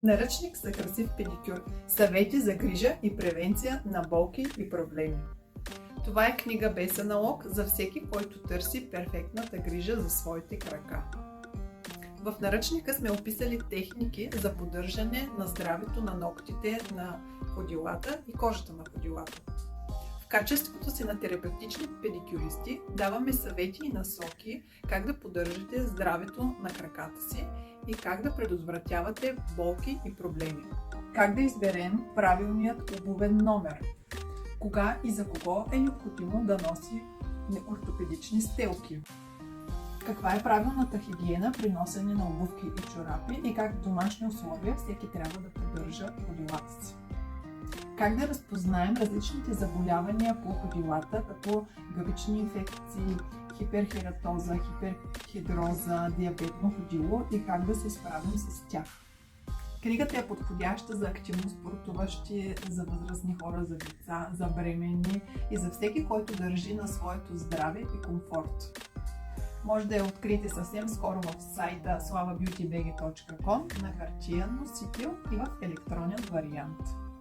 Наръчник за красив педикюр. Съвети за грижа и превенция на болки и проблеми. Това е книга без аналог за всеки, който търси перфектната грижа за своите крака. В наръчника сме описали техники за поддържане на здравето на ногтите на ходилата и кожата на ходилата. В качеството си на терапевтични педикюристи даваме съвети и насоки как да поддържате здравето на краката си и как да предотвратявате болки и проблеми. Как да изберем правилният обувен номер. Кога и за кого е необходимо да носи ортопедични стелки. Каква е правилната хигиена при носене на обувки и чорапи и как в домашни условия всеки трябва да поддържа ходилата си. Как да разпознаем различните заболявания по ходилата, като гъбични инфекции, хиперхератоза, хиперхидроза, диабетно ходило и как да се справим с тях. Книгата е подходяща за активно спортуващи, за възрастни хора, за деца, за бременни и за всеки, който държи на своето здраве и комфорт. Може да я откриете съвсем скоро в сайта slavabeautybg.com на хартиен носител и в електронен вариант.